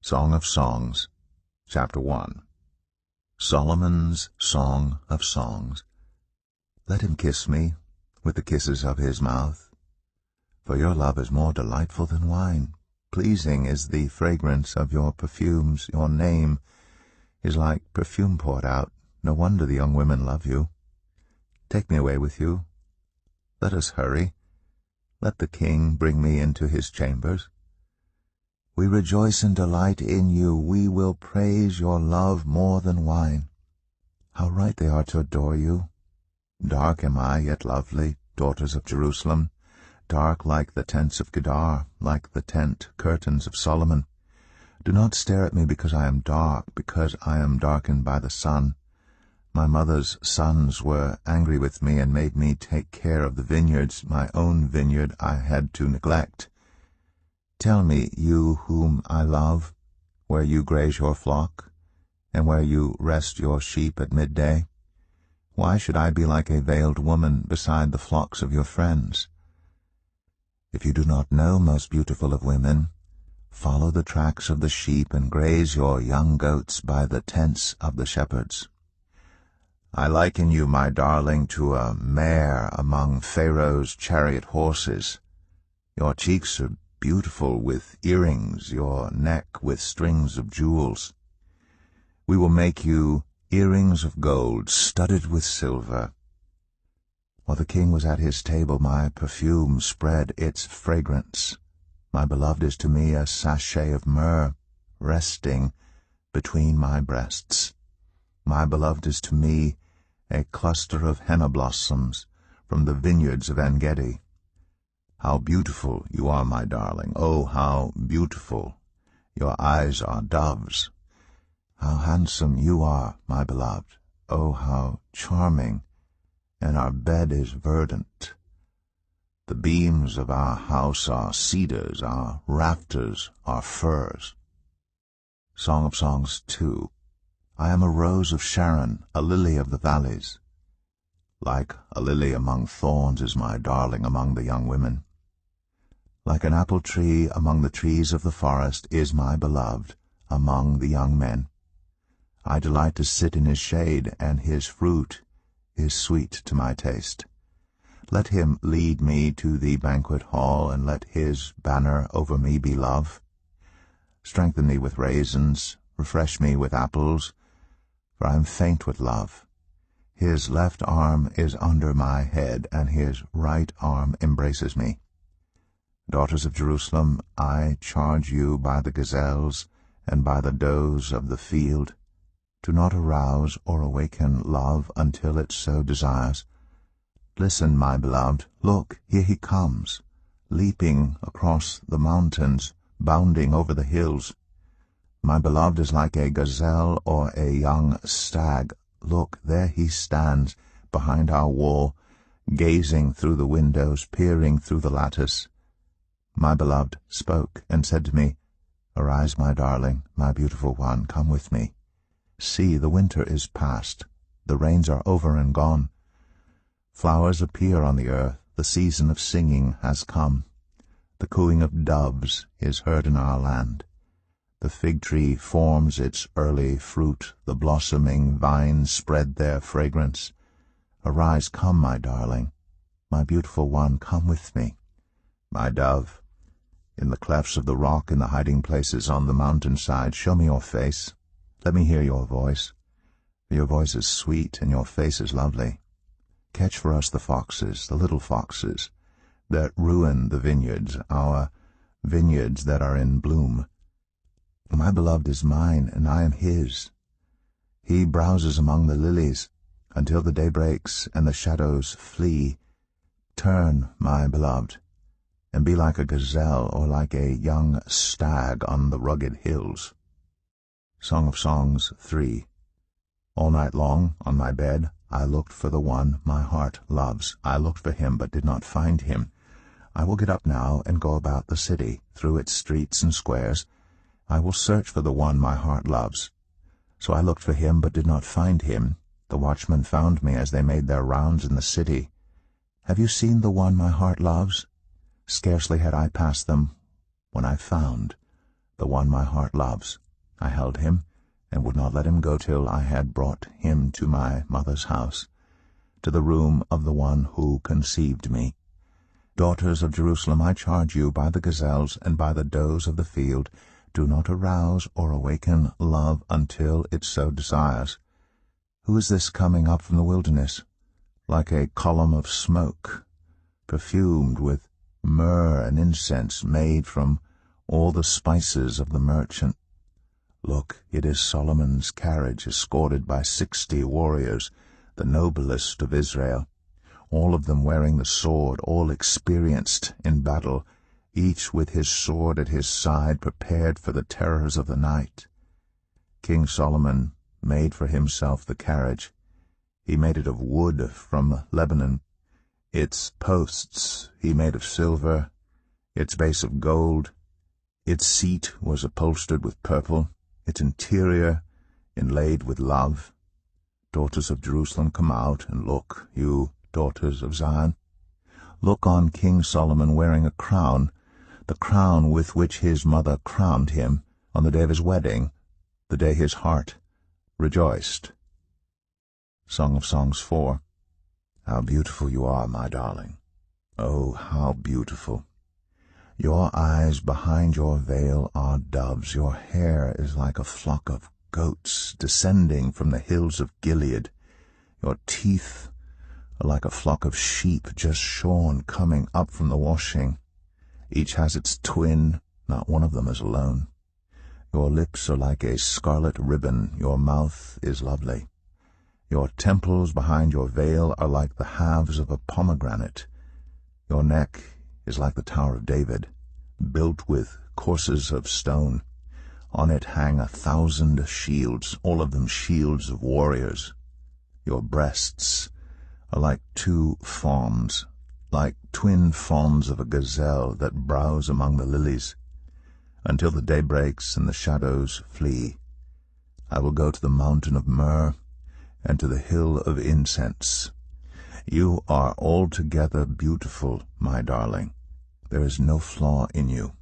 Song of Songs, Chapter 1. Solomon's Song of Songs. Let him kiss me with the kisses of his mouth, for your love is more delightful than wine. Pleasing is the fragrance of your perfumes. Your name is like perfume poured out. No wonder the young women love you. Take me away with you. Let us hurry. Let the king bring me into his chambers. We rejoice and delight in you. We will praise your love more than wine. How right they are to adore you. Dark am I, yet lovely, daughters of Jerusalem, dark like the tents of Kedar, like the tent curtains of Solomon. Do not stare at me because I am dark, because I am darkened by the sun. My mother's sons were angry with me and made me take care of the vineyards. My own vineyard I had to neglect. Tell me, you whom I love, where you graze your flock, and where you rest your sheep at midday. Why should I be like a veiled woman beside the flocks of your friends? If you do not know, most beautiful of women, follow the tracks of the sheep and graze your young goats by the tents of the shepherds. I liken you, my darling, to a mare among Pharaoh's chariot horses. Your cheeks are beautiful with earrings, your neck with strings of jewels. We will make you earrings of gold studded with silver. While the king was at his table, my perfume spread its fragrance. My beloved is to me a sachet of myrrh resting between my breasts. My beloved is to me a cluster of henna blossoms from the vineyards of En-gedi. How beautiful you are, my darling! Oh, how beautiful! Your eyes are doves. How handsome you are, my beloved! Oh, how charming! And our bed is verdant. The beams of our house are cedars, our rafters are firs. Song of Songs 2. I am a rose of Sharon, a lily of the valleys. Like a lily among thorns is my darling among the young women. Like an apple tree among the trees of the forest is my beloved among the young men. I delight to sit in his shade, and his fruit is sweet to my taste. Let him lead me to the banquet hall, and let his banner over me be love. Strengthen me with raisins, refresh me with apples, for I am faint with love. His left arm is under my head, and his right arm embraces me. Daughters of Jerusalem, I charge you by the gazelles and by the does of the field, do not arouse or awaken love until it so desires. Listen, my beloved, look, here he comes, leaping across the mountains, bounding over the hills. My beloved is like a gazelle or a young stag. Look, there he stands behind our wall, gazing through the windows, peering through the lattice. My beloved spoke and said to me, Arise, my darling, my beautiful one, come with me. See, the winter is past, the rains are over and gone. Flowers appear on the earth, the season of singing has come. The cooing of doves is heard in our land. The fig tree forms its early fruit, the blossoming vines spread their fragrance. Arise, come, my darling, my beautiful one, come with me. My dove, in the clefts of the rock, in the hiding places on the mountainside, show me your face. Let me hear your voice. For your voice is sweet, and your face is lovely. Catch for us the foxes, the little foxes, that ruin the vineyards, our vineyards that are in bloom. My beloved is mine, and I am his. He browses among the lilies, until the day breaks and the shadows flee. Turn, my beloved, and be like a gazelle or like a young stag on the rugged hills. Song of Songs 3. All night long, on my bed, I looked for the one my heart loves. I looked for him, but did not find him. I will get up now and go about the city, through its streets and squares. I will search for the one my heart loves. So I looked for him, but did not find him. The watchmen found me as they made their rounds in the city. Have you seen the one my heart loves? Scarcely had I passed them when I found the one my heart loves. I held him, and would not let him go till I had brought him to my mother's house, to the room of the one who conceived me. Daughters of Jerusalem, I charge you by the gazelles and by the does of the field, do not arouse or awaken love until it so desires. Who is this coming up from the wilderness, like a column of smoke, perfumed with myrrh and incense made from all the spices of the merchant? Look, it is Solomon's carriage, escorted by 60 warriors, the noblest of Israel, all of them wearing the sword, all experienced in battle, each with his sword at his side, prepared for the terrors of the night. King Solomon made for himself the carriage. He made it of wood from Lebanon. Its posts he made of silver, its base of gold. Its seat was upholstered with purple, its interior inlaid with love. Daughters of Jerusalem, come out and look, you daughters of Zion. Look on King Solomon wearing a crown, the crown with which his mother crowned him on the day of his wedding, the day his heart rejoiced. Song of Songs 4. How beautiful you are, my darling. Oh, how beautiful. Your eyes behind your veil are doves. Your hair is like a flock of goats descending from the hills of Gilead. Your teeth are like a flock of sheep just shorn, coming up from the washing. Each has its twin, not one of them is alone. Your lips are like a scarlet ribbon, your mouth is lovely. Your temples behind your veil are like the halves of a pomegranate. Your neck is like the Tower of David, built with courses of stone. On it hang 1,000 shields, all of them shields of warriors. Your breasts are like 2 fawns, like twin fawns of a gazelle that browse among the lilies. Until the day breaks and the shadows flee, I will go to the mountain of myrrh and to the hill of incense. You are altogether beautiful, my darling. There is no flaw in you.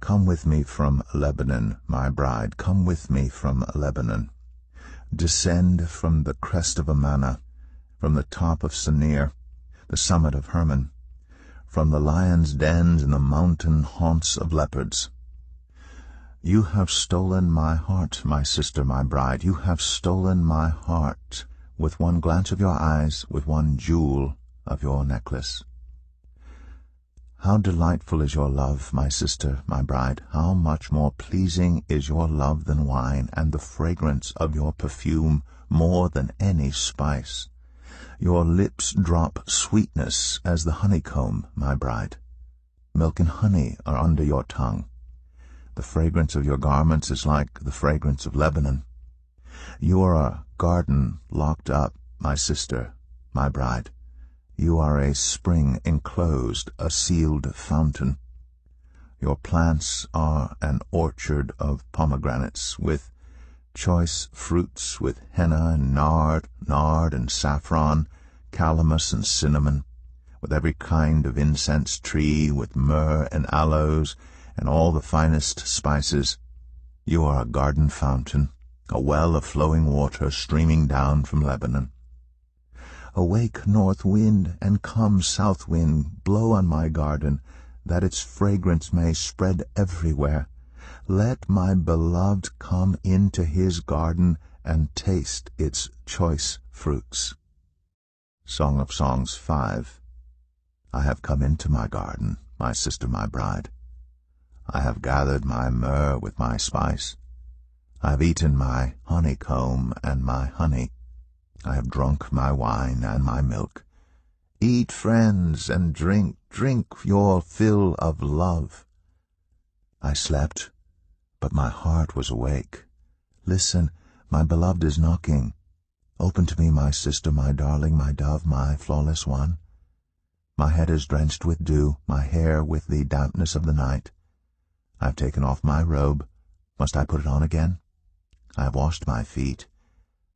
Come with me from Lebanon, my bride. Come with me from Lebanon. Descend from the crest of Amana, from the top of Senir, the summit of Hermon, from the lions' dens and the mountain haunts of leopards. You have stolen my heart, my sister, my bride. You have stolen my heart with one glance of your eyes, with one jewel of your necklace. How delightful is your love, my sister, my bride! How much more pleasing is your love than wine, and the fragrance of your perfume more than any spice. Your lips drop sweetness as the honeycomb, my bride. Milk and honey are under your tongue. The fragrance of your garments is like the fragrance of Lebanon. You are a garden locked up, my sister, my bride. You are a spring enclosed, a sealed fountain. Your plants are an orchard of pomegranates, with choice fruits, with henna and nard and saffron, calamus and cinnamon, with every kind of incense tree, with myrrh and aloes, and all the finest spices. You are a garden fountain, a well of flowing water streaming down from Lebanon. Awake, north wind, and come, south wind, blow on my garden, that its fragrance may spread everywhere. Let my beloved come into his garden and taste its choice fruits. Song of Songs 5. I have come into my garden, my sister, my bride. I have gathered my myrrh with my spice. I have eaten my honeycomb and my honey. I have drunk my wine and my milk. Eat, friends, and drink your fill of love. I slept, but my heart was awake. Listen, my beloved is knocking. Open to me, my sister, my darling, my dove, my flawless one. My head is drenched with dew, my hair with the dampness of the night. I have taken off my robe. Must I put it on again? I have washed my feet.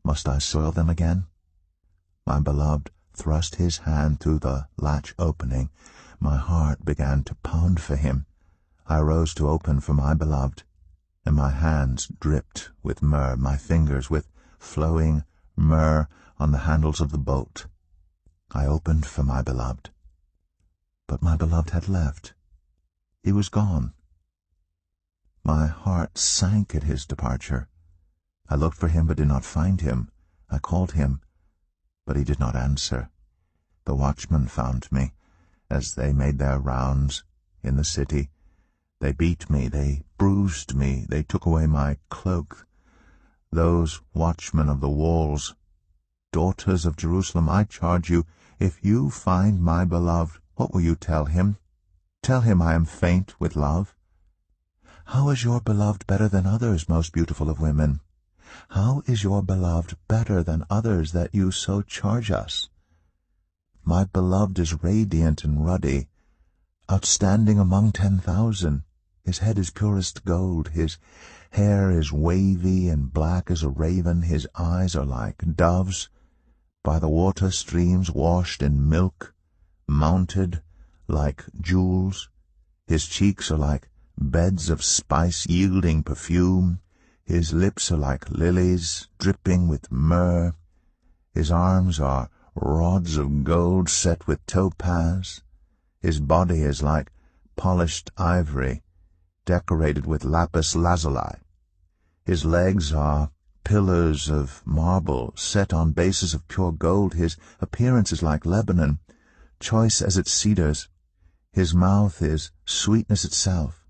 Must I soil them again? My beloved thrust his hand through the latch opening. My heart began to pound for him. I rose to open for my beloved. and my hands dripped with myrrh, my fingers with flowing myrrh on the handles of the bolt. I opened for my beloved, but my beloved had left. He was gone. My heart sank at his departure. I looked for him, but did not find him. I called him, but he did not answer. The watchmen found me, as they made their rounds in the city. They beat me, they bruised me, they took away my cloak. Those watchmen of the walls, daughters of Jerusalem, I charge you, if you find my beloved, what will you tell him? Tell him I am faint with love. How is your beloved better than others, most beautiful of women? How is your beloved better than others, that you so charge us? My beloved is radiant and ruddy, outstanding among 10,000. His head is purest gold, his hair is wavy and black as a raven, his eyes are like doves, by the water streams washed in milk, mounted like jewels. His cheeks are like beds of spice yielding perfume, his lips are like lilies dripping with myrrh, his arms are rods of gold set with topaz, his body is like polished ivory, decorated with lapis lazuli. His legs are pillars of marble set on bases of pure gold. His appearance is like Lebanon, choice as its cedars. His mouth is sweetness itself.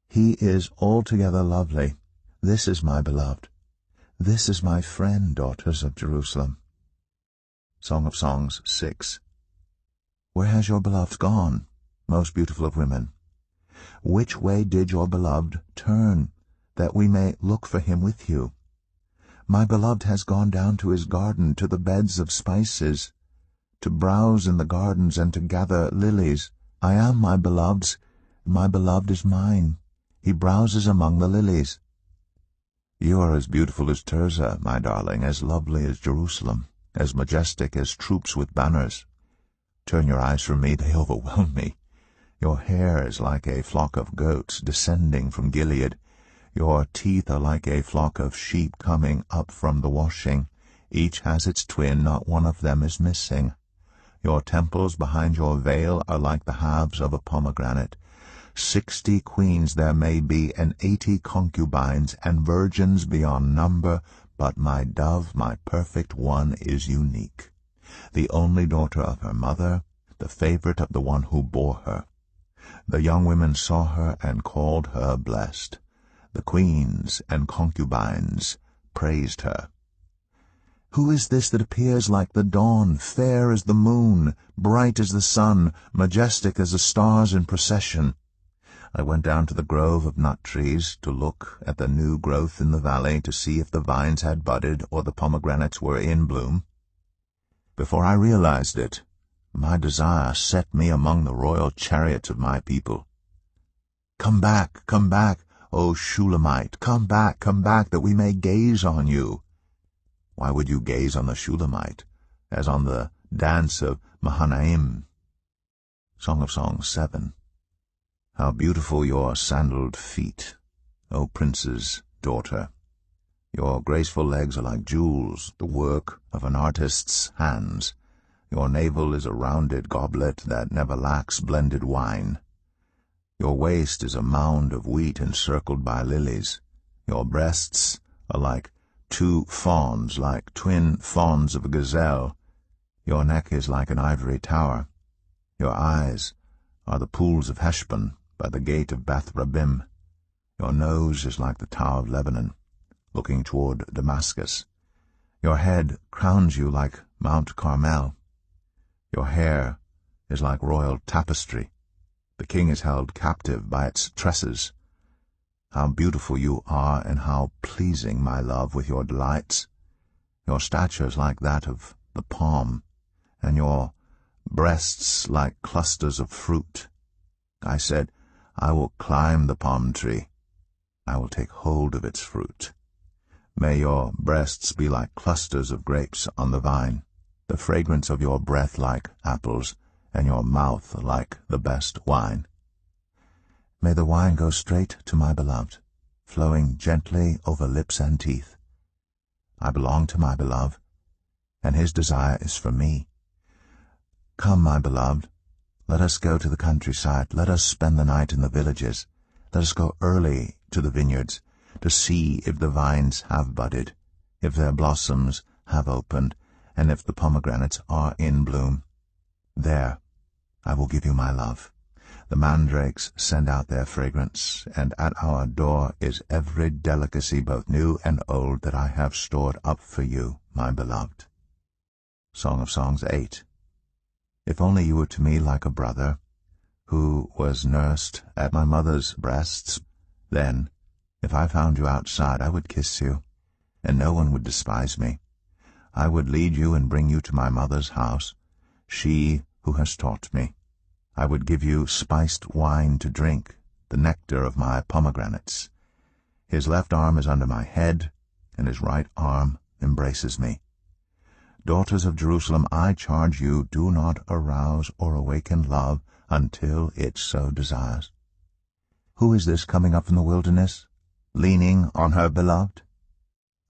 He is altogether lovely. This is my beloved. This is my friend, daughters of Jerusalem. Song of Songs 6. Where has your beloved gone, most beautiful of women? Which way did your beloved turn, that we may look for him with you? My beloved has gone down to his garden, to the beds of spices, to browse in the gardens and to gather lilies. I am my beloved's is mine. He browses among the lilies. You are as beautiful as Tirzah, my darling, as lovely as Jerusalem, as majestic as troops with banners. Turn your eyes from me, they overwhelm me. Your hair is like a flock of goats descending from Gilead. Your teeth are like a flock of sheep coming up from the washing. Each has its twin, not one of them is missing. Your temples behind your veil are like the halves of a pomegranate. 60 queens there may be, and 80 concubines, and virgins beyond number, but my dove, my perfect one, is unique, the only daughter of her mother, the favorite of the one who bore her. The young women saw her and called her blessed. The queens and concubines praised her. Who is this that appears like the dawn, fair as the moon, bright as the sun, majestic as the stars in procession? I went down to the grove of nut trees to look at the new growth in the valley, to see if the vines had budded or the pomegranates were in bloom. Before I realized it, my desire set me among the royal chariots of my people. Come back, O Shulamite, come back, that we may gaze on you. Why would you gaze on the Shulamite, as on the dance of Mahanaim? Song of Songs 7. How beautiful your sandaled feet, O prince's daughter! Your graceful legs are like jewels, the work of an artist's hands. Your navel is a rounded goblet that never lacks blended wine. Your waist is a mound of wheat encircled by lilies. Your breasts are like 2 fawns, like twin fawns of a gazelle. Your neck is like an ivory tower. Your eyes are the pools of Heshbon by the gate of Beth Rabbim. Your nose is like the tower of Lebanon, looking toward Damascus. Your head crowns you like Mount Carmel. Your hair is like royal tapestry. The king is held captive by its tresses. How beautiful you are, and how pleasing, my love, with your delights. Your stature is like that of the palm, and your breasts like clusters of fruit. I said, I will climb the palm tree. I will take hold of its fruit. May your breasts be like clusters of grapes on the vine, the fragrance of your breath like apples, and your mouth like the best wine. May the wine go straight to my beloved, flowing gently over lips and teeth. I belong to my beloved, and his desire is for me. Come, my beloved, let us go to the countryside. Let us spend the night in the villages. Let us go early to the vineyards, to see if the vines have budded, if their blossoms have opened, and if the pomegranates are in bloom. There I will give you my love. The mandrakes send out their fragrance, and at our door is every delicacy, both new and old, that I have stored up for you, my beloved. Song of Songs 8. If only you were to me like a brother, who was nursed at my mother's breasts, then, if I found you outside, I would kiss you, and no one would despise me. I would lead you and bring you to my mother's house, she who has taught me. I would give you spiced wine to drink, the nectar of my pomegranates. His left arm is under my head, and his right arm embraces me. Daughters of Jerusalem, I charge you, do not arouse or awaken love until it so desires. Who is this coming up from the wilderness, leaning on her beloved?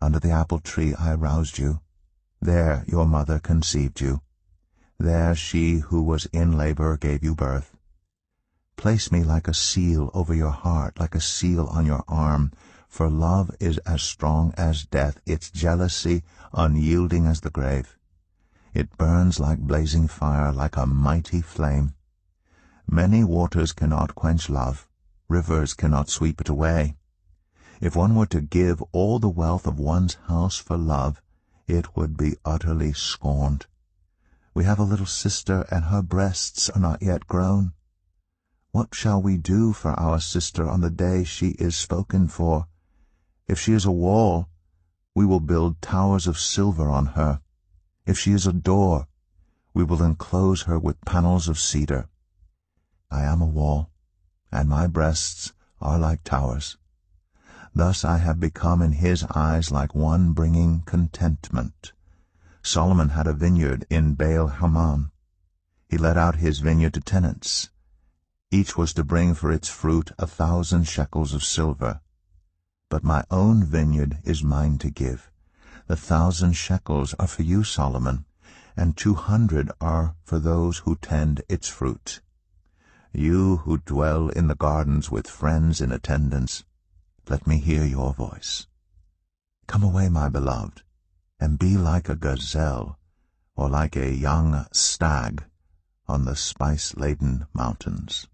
Under the apple tree I roused you. There your mother conceived you. There she who was in labor gave you birth. Place me like a seal over your heart, like a seal on your arm, for love is as strong as death, its jealousy unyielding as the grave. It burns like blazing fire, like a mighty flame. Many waters cannot quench love, rivers cannot sweep it away. If one were to give all the wealth of one's house for love, it would be utterly scorned. We have a little sister, and her breasts are not yet grown. What shall we do for our sister on the day she is spoken for? If she is a wall, we will build towers of silver on her. If she is a door, we will enclose her with panels of cedar. I am a wall, and my breasts are like towers. Thus I have become in his eyes like one bringing contentment. Solomon had a vineyard in Baal-Hamon. He let out his vineyard to tenants. Each was to bring for its fruit 1,000 shekels of silver. But my own vineyard is mine to give. The 1,000 shekels are for you, Solomon, and 200 are for those who tend its fruit. You who dwell in the gardens with friends in attendance, let me hear your voice. Come away, my beloved, and be like a gazelle, or like a young stag on the spice-laden mountains.